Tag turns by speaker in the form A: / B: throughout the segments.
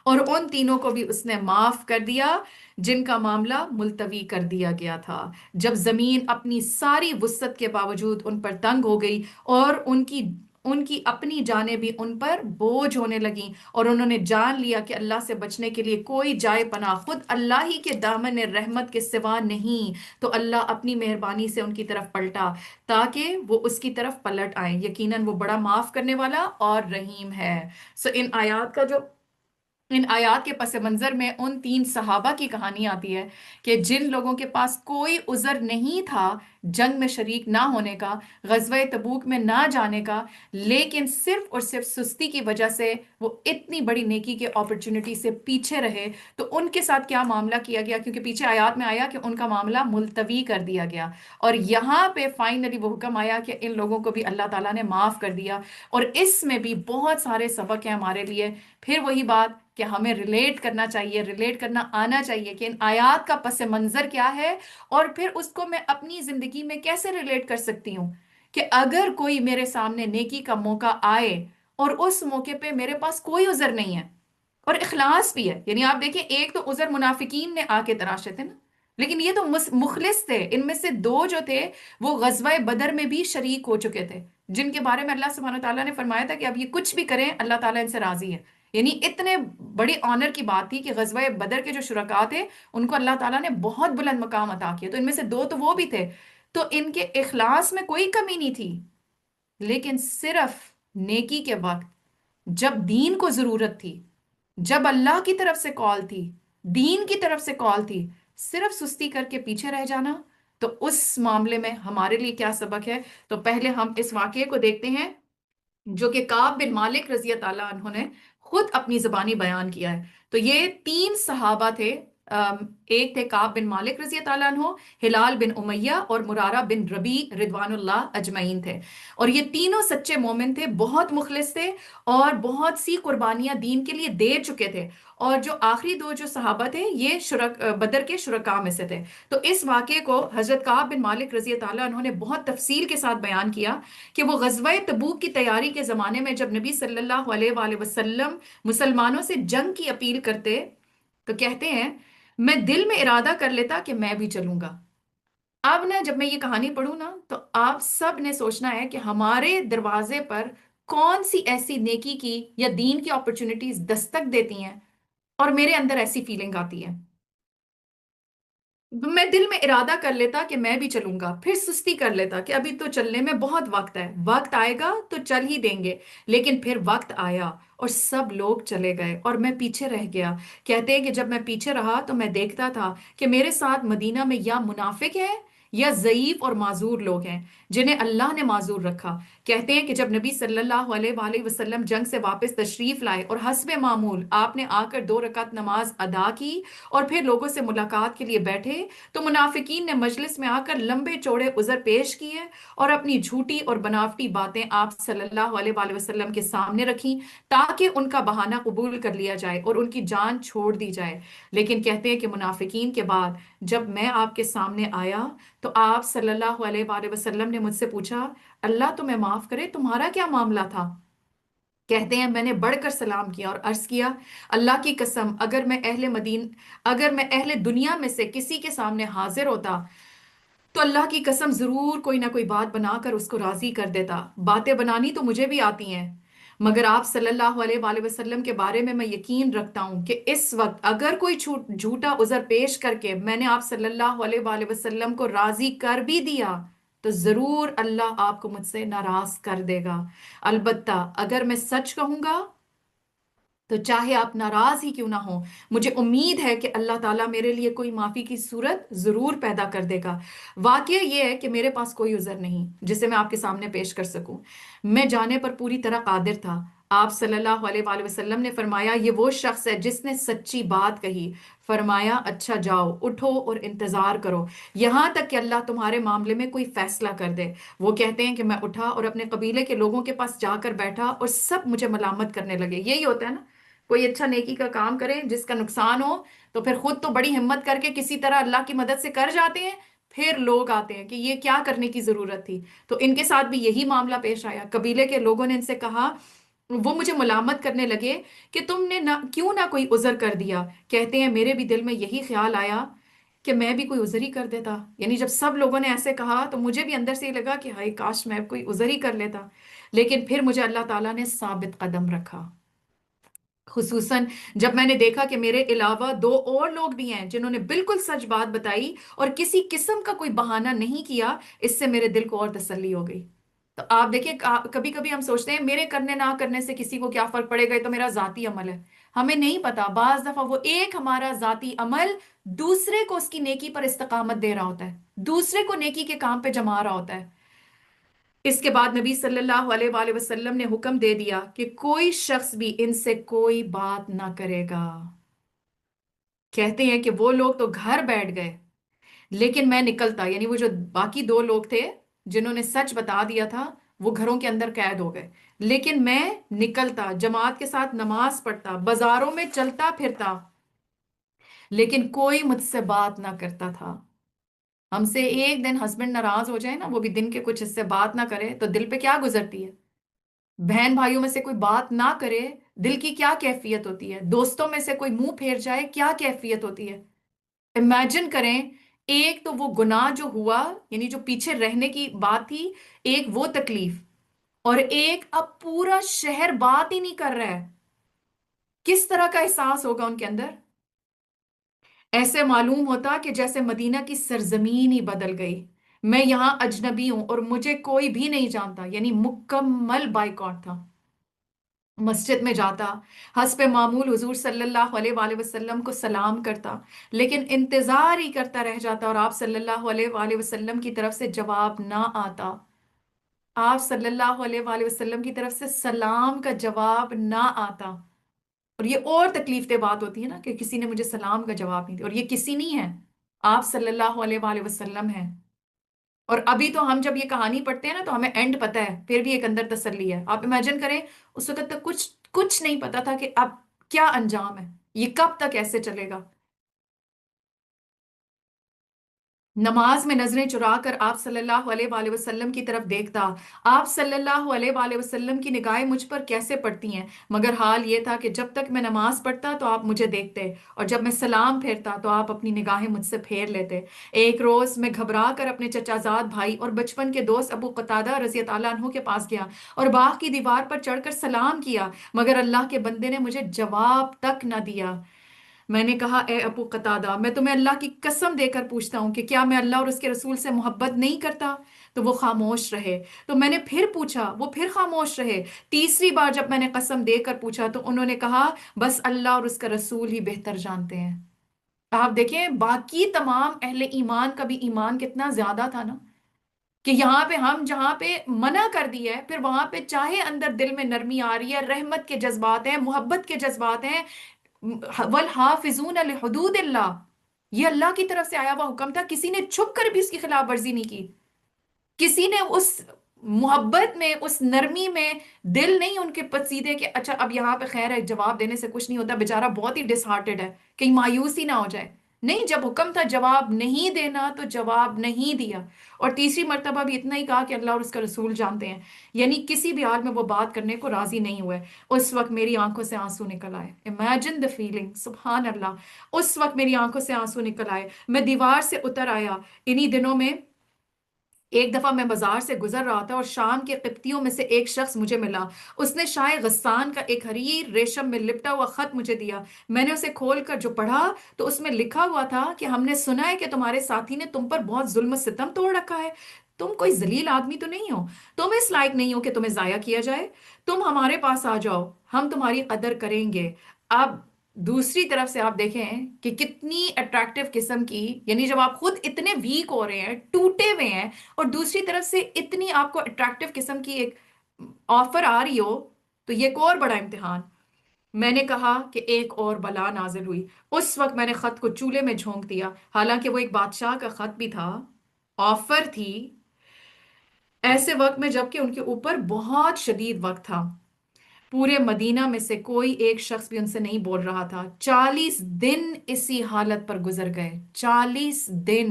A: اور ان تینوں کو بھی اس نے معاف کر دیا جن کا معاملہ ملتوی کر دیا گیا تھا، جب زمین اپنی ساری وسعت کے باوجود ان پر تنگ ہو گئی اور ان کی اپنی جانیں بھی ان پر بوجھ ہونے لگیں، اور انہوں نے جان لیا کہ اللہ سے بچنے کے لیے کوئی جائے پناہ خود اللہ ہی کے دامن رحمت کے سوا نہیں، تو اللہ اپنی مہربانی سے ان کی طرف پلٹا تاکہ وہ اس کی طرف پلٹ آئیں، یقیناً وہ بڑا معاف کرنے والا اور رحیم ہے۔ ان آیات کے پس منظر میں ان تین صحابہ کی کہانی آتی ہے کہ جن لوگوں کے پاس کوئی عذر نہیں تھا جنگ میں شریک نہ ہونے کا، غزوہ تبوک میں نہ جانے کا، لیکن صرف اور صرف سستی کی وجہ سے وہ اتنی بڑی نیکی کے اپرچونٹی سے پیچھے رہے، تو ان کے ساتھ کیا معاملہ کیا گیا؟ کیونکہ پیچھے آیات میں آیا کہ ان کا معاملہ ملتوی کر دیا گیا، اور یہاں پہ فائنلی وہ حکم آیا کہ ان لوگوں کو بھی اللہ تعالیٰ نے معاف کر دیا۔ اور اس میں بھی بہت سارے سبق ہیں ہمارے لیے۔ پھر وہی بات کہ ہمیں ریلیٹ کرنا چاہیے، ریلیٹ کرنا آنا چاہیے کہ ان آیات کا پس منظر کیا ہے، اور پھر اس کو میں اپنی زندگی میں کیسے ریلیٹ کر سکتی ہوں کہ اگر کوئی میرے سامنے نیکی کا موقع آئے اور اس موقع پہ میرے پاس کوئی عذر نہیں ہے اور اخلاص بھی ہے، یعنی آپ دیکھیں ایک تو عذر منافقین نے آ کے تراشے تھے نا، لیکن یہ تو مخلص تھے، ان میں سے دو جو تھے وہ غزوہ بدر میں بھی شریک ہو چکے تھے، جن کے بارے میں اللہ سبحانہ وتعالیٰ نے فرمایا تھا کہ اب یہ کچھ بھی کریں اللہ تعالیٰ ان سے راضی ہے۔ یعنی اتنے بڑی آنر کی بات تھی کہ غزوہ بدر کے جو شرکاء تھے ان کو اللہ تعالیٰ نے بہت بلند مقام عطا کیا، تو ان میں سے دو تو وہ بھی تھے، تو ان کے اخلاص میں کوئی کمی نہیں تھی، لیکن صرف نیکی کے وقت جب دین کو ضرورت تھی، جب اللہ کی طرف سے کال تھی، دین کی طرف سے کال تھی، صرف سستی کر کے پیچھے رہ جانا، تو اس معاملے میں ہمارے لیے کیا سبق ہے؟ تو پہلے ہم اس واقعے کو دیکھتے ہیں جو کہ کعب بن مالک رضی اللہ تعالیٰ عنہ نے خود اپنی زبانی بیان کیا ہے۔ تو یہ تین صحابہ تھے، ایک تھے کعب بن مالک رضی اللہ تعالیٰ عنہ، ہلال بن امیہ اور مرارہ بن ربی رضوان اللہ اجمعین تھے، اور یہ تینوں سچے مومن تھے، بہت مخلص تھے اور بہت سی قربانیاں دین کے لیے دے چکے تھے، اور جو آخری دو جو صحابہ تھے یہ بدر کے شرکاء میں سے تھے۔ تو اس واقعے کو حضرت کعب بن مالک رضی اللہ تعالیٰ عنہ نے بہت تفصیل کے ساتھ بیان کیا کہ وہ غزوہ تبوک کی تیاری کے زمانے میں جب نبی صلی اللہ علیہ وآلہ وسلم مسلمانوں سے جنگ کی اپیل کرتے تو کہتے ہیں میں دل میں ارادہ کر لیتا کہ میں بھی چلوں گا۔ اب نا جب میں یہ کہانی پڑھوں نا تو آپ سب نے سوچنا ہے کہ ہمارے دروازے پر کون سی ایسی نیکی کی یا دین کی اپرچونٹیز دستک دیتی ہیں اور میرے اندر ایسی فیلنگ آتی ہے۔ میں دل میں ارادہ کر لیتا کہ میں بھی چلوں گا، پھر سستی کر لیتا کہ ابھی تو چلنے میں بہت وقت ہے، وقت آئے گا تو چل ہی دیں گے، لیکن پھر وقت آیا اور سب لوگ چلے گئے اور میں پیچھے رہ گیا۔ کہتے ہیں کہ جب میں پیچھے رہا تو میں دیکھتا تھا کہ میرے ساتھ مدینہ میں یا منافق ہیں یا ضعیف اور معذور لوگ ہیں جنہیں اللہ نے معذور رکھا۔ کہتے ہیں کہ جب نبی صلی اللہ علیہ وآلہ وسلم جنگ سے واپس تشریف لائے اور حسب معمول آپ نے آ کر 2 رکعت نماز ادا کی اور پھر لوگوں سے ملاقات کے لیے بیٹھے، تو منافقین نے مجلس میں آ کر لمبے چوڑے عذر پیش کیے اور اپنی جھوٹی اور بناوٹی باتیں آپ صلی اللہ علیہ وآلہ وسلم کے سامنے رکھیں تاکہ ان کا بہانہ قبول کر لیا جائے اور ان کی جان چھوڑ دی جائے۔ لیکن کہتے ہیں کہ منافقین کے بعد جب میں آپ کے سامنے آیا تو آپ صلی اللہ علیہ وآلہ وسلم نے مجھ سے پوچھا اللہ تمہیں معاف کرے تمہارا کیا معاملہ تھا؟ کہتے ہیں میں نے بڑھ کر سلام کیا اور عرض کیا اللہ کی قسم اگر میں اہل دنیا میں سے کسی کے سامنے حاضر ہوتا تو اللہ کی قسم ضرور کوئی نہ کوئی بات بنا کر اس کو راضی کر دیتا۔ باتیں بنانی تو مجھے بھی آتی ہیں، مگر آپ صلی اللہ علیہ وآلہ وسلم کے بارے میں یقین رکھتا ہوں کہ اس وقت اگر کوئی جھوٹا عذر پیش کر کے میں نے آپ صلی اللہ علیہ وآلہ وسلم کو راضی کر بھی دیا تو ضرور اللہ آپ کو مجھ سے ناراض کر دے گا۔ البتہ اگر میں سچ کہوں گا تو چاہے آپ ناراض ہی کیوں نہ ہو، مجھے امید ہے کہ اللہ تعالیٰ میرے لیے کوئی معافی کی صورت ضرور پیدا کر دے گا۔ واقعہ یہ ہے کہ میرے پاس کوئی عذر نہیں جسے میں آپ کے سامنے پیش کر سکوں، میں جانے پر پوری طرح قادر تھا۔ آپ صلی اللہ علیہ وآلہ وسلم نے فرمایا یہ وہ شخص ہے جس نے سچی بات کہی۔ فرمایا اچھا جاؤ اٹھو اور انتظار کرو یہاں تک کہ اللہ تمہارے معاملے میں کوئی فیصلہ کر دے۔ وہ کہتے ہیں کہ میں اٹھا اور اپنے قبیلے کے لوگوں کے پاس جا کر بیٹھا اور سب مجھے ملامت کرنے لگے۔ یہی ہوتا ہے نا، کوئی اچھا نیکی کا کام کرے جس کا نقصان ہو تو پھر خود تو بڑی ہمت کر کے کسی طرح اللہ کی مدد سے کر جاتے ہیں، پھر لوگ آتے ہیں کہ یہ کیا کرنے کی ضرورت تھی۔ تو ان کے ساتھ بھی یہی معاملہ پیش آیا، قبیلے کے لوگوں نے ان سے کہا وہ مجھے ملامت کرنے لگے کہ تم نے نہ کیوں نہ کوئی عذر کر دیا. کہتے ہیں میرے بھی دل میں یہی خیال آیا کہ میں بھی کوئی عذر ہی کر دیتا. یعنی جب سب لوگوں نے ایسے کہا تو مجھے بھی اندر سے یہ لگا کہ ہائے کاش میں کوئی عذر ہی کر لیتا. لیکن پھر مجھے اللہ تعالیٰ نے ثابت قدم رکھا، خصوصاً جب میں نے دیکھا کہ میرے علاوہ دو اور لوگ بھی ہیں جنہوں نے بالکل سچ بات بتائی اور کسی قسم کا کوئی بہانہ نہیں کیا. اس سے میرے دل کو اور تسلی ہو گئی. تو آپ دیکھیں کبھی کبھی ہم سوچتے ہیں میرے کرنے نہ کرنے سے کسی کو کیا فرق پڑے گا، یہ تو میرا ذاتی عمل ہے. ہمیں نہیں پتا بعض دفعہ وہ ایک ہمارا ذاتی عمل دوسرے کو اس کی نیکی پر استقامت دے رہا ہوتا ہے، دوسرے کو نیکی کے کام پہ جما رہا ہوتا ہے. اس کے بعد نبی صلی اللہ علیہ وآلہ وسلم نے حکم دے دیا کہ کوئی شخص بھی ان سے کوئی بات نہ کرے گا. کہتے ہیں کہ وہ لوگ تو گھر بیٹھ گئے، لیکن میں نکلتا، یعنی وہ جو باقی دو لوگ تھے جنہوں نے سچ بتا دیا تھا وہ گھروں کے اندر قید ہو گئے، لیکن میں نکلتا، جماعت کے ساتھ نماز پڑھتا، بازاروں میں چلتا پھرتا، لیکن کوئی مجھ سے بات نہ کرتا تھا. ہم سے ایک دن ہسبینڈ ناراض ہو جائے نا، وہ بھی دن کے کچھ اس سے بات نہ کرے، تو دل پہ کیا گزرتی ہے. بہن بھائیوں میں سے کوئی بات نہ کرے، دل کی کیا کیفیت ہوتی ہے. دوستوں میں سے کوئی منہ پھیر جائے، کیا کیفیت ہوتی ہے. امیجن کریں، ایک تو وہ گناہ جو ہوا، یعنی جو پیچھے رہنے کی بات تھی، ایک وہ تکلیف، اور ایک اب پورا شہر بات ہی نہیں کر رہا ہے. کس طرح کا احساس ہوگا ان کے اندر. ایسے معلوم ہوتا کہ جیسے مدینہ کی سرزمین ہی بدل گئی. میں یہاں اجنبی ہوں اور مجھے کوئی بھی نہیں جانتا، یعنی مکمل بائیکاٹ تھا. مسجد میں جاتا، حسب معمول حضور صلی اللہ علیہ وآلہ وسلم کو سلام کرتا، لیکن انتظار ہی کرتا رہ جاتا اور آپ صلی اللہ علیہ وآلہ وسلم کی طرف سے جواب نہ آتا. آپ صلی اللہ علیہ وآلہ وسلم کی طرف سے سلام کا جواب نہ آتا. اور یہ اور تکلیف دہ بات ہوتی ہے نا کہ کسی نے مجھے سلام کا جواب نہیں دیا، اور یہ کسی نہیں ہے، آپ صلی اللہ علیہ وآلہ وسلم ہیں. اور ابھی تو ہم جب یہ کہانی پڑھتے ہیں نا تو ہمیں اینڈ پتہ ہے، پھر بھی ایک اندر تسلی ہے. آپ امیجن کریں اس وقت تک کچھ کچھ نہیں پتا تھا کہ اب کیا انجام ہے، یہ کب تک ایسے چلے گا. نماز میں نظریں چرا کر آپ صلی اللہ علیہ وآلہ وسلم کی طرف دیکھتا. آپ صلی اللہ علیہ وآلہ وسلم کی نگاہیں مجھ پر کیسے پڑتی ہیں، مگر حال یہ تھا کہ جب تک میں نماز پڑھتا تو آپ مجھے دیکھتے، اور جب میں سلام پھیرتا تو آپ اپنی نگاہیں مجھ سے پھیر لیتے. ایک روز میں گھبرا کر اپنے چچا زاد بھائی اور بچپن کے دوست ابو قتادہ رضی اللہ عنہ کے پاس گیا اور باغ کی دیوار پر چڑھ کر سلام کیا، مگر اللہ کے بندے نے مجھے جواب تک نہ دیا. میں نے کہا اے ابو قتادہ، میں تمہیں اللہ کی قسم دے کر پوچھتا ہوں کہ کیا میں اللہ اور اس کے رسول سے محبت نہیں کرتا. تو وہ خاموش رہے. تو میں نے پھر پوچھا، وہ پھر خاموش رہے. تیسری بار جب میں نے قسم دے کر پوچھا تو انہوں نے کہا بس اللہ اور اس کا رسول ہی بہتر جانتے ہیں. آپ دیکھیں باقی تمام اہل ایمان کا بھی ایمان کتنا زیادہ تھا نا، کہ یہاں پہ ہم جہاں پہ منع کر دیا ہے، پھر وہاں پہ چاہے اندر دل میں نرمی آ رہی ہے، رحمت کے جذبات ہیں، محبت کے جذبات ہیں. والحافظون لحدود اللہ، یہ اللہ کی طرف سے آیا ہوا حکم تھا. کسی نے چھپ کر بھی اس کی خلاف ورزی نہیں کی. کسی نے اس محبت میں، اس نرمی میں دل نہیں ان کے پسیدے کہ اچھا اب یہاں پہ خیر ہے، جواب دینے سے کچھ نہیں ہوتا، بیچارہ بہت ہی ڈس ہارٹڈ ہے، کہیں مایوس ہی نہ ہو جائے. نہیں، جب حکم تھا جواب نہیں دینا تو جواب نہیں دیا. اور تیسری مرتبہ بھی اتنا ہی کہا کہ اللہ اور اس کا رسول جانتے ہیں. یعنی کسی بھی حال میں وہ بات کرنے کو راضی نہیں ہوئے. اس وقت میری آنکھوں سے آنسو نکل آئے. امیجن دا فیلنگ، سبحان اللہ. اس وقت میری آنکھوں سے آنسو نکل آئے. میں دیوار سے اتر آیا. انہی دنوں میں ایک دفعہ میں بازار سے گزر رہا تھا اور شام کے قبطیوں میں سے ایک شخص مجھے ملا. اس نے شاہ غسان کا ایک حریر ریشم میں لپٹا ہوا خط مجھے دیا. میں نے اسے کھول کر جو پڑھا تو اس میں لکھا ہوا تھا کہ ہم نے سنا ہے کہ تمہارے ساتھی نے تم پر بہت ظلم و ستم توڑ رکھا ہے. تم کوئی ذلیل آدمی تو نہیں ہو، تم اس لائق نہیں ہو کہ تمہیں ضائع کیا جائے. تم ہمارے پاس آ جاؤ، ہم تمہاری قدر کریں گے. اب دوسری طرف سے آپ دیکھیں کہ کتنی اٹریکٹیو قسم کی، یعنی جب آپ خود اتنے ویک ہو رہے ہیں، ٹوٹے ہوئے ہیں، اور دوسری طرف سے اتنی آپ کو اٹریکٹیو قسم کی ایک آفر آ رہی ہو، تو یہ ایک اور بڑا امتحان. میں نے کہا کہ ایک اور بلا نازل ہوئی. اس وقت میں نے خط کو چولہے میں جھونک دیا، حالانکہ وہ ایک بادشاہ کا خط بھی تھا، آفر تھی. ایسے وقت میں جبکہ ان کے اوپر بہت شدید وقت تھا، پورے مدینہ میں سے کوئی ایک شخص بھی ان سے نہیں بول رہا تھا. 40 دن اسی حالت پر گزر گئے. 40 دن.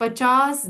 A: 50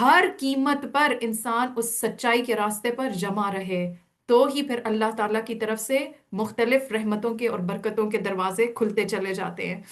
A: ہر قیمت پر انسان اس سچائی کے راستے پر جمع رہے، تو ہی پھر اللہ تعالیٰ کی طرف سے مختلف رحمتوں کے اور برکتوں کے دروازے کھلتے چلے جاتے ہیں۔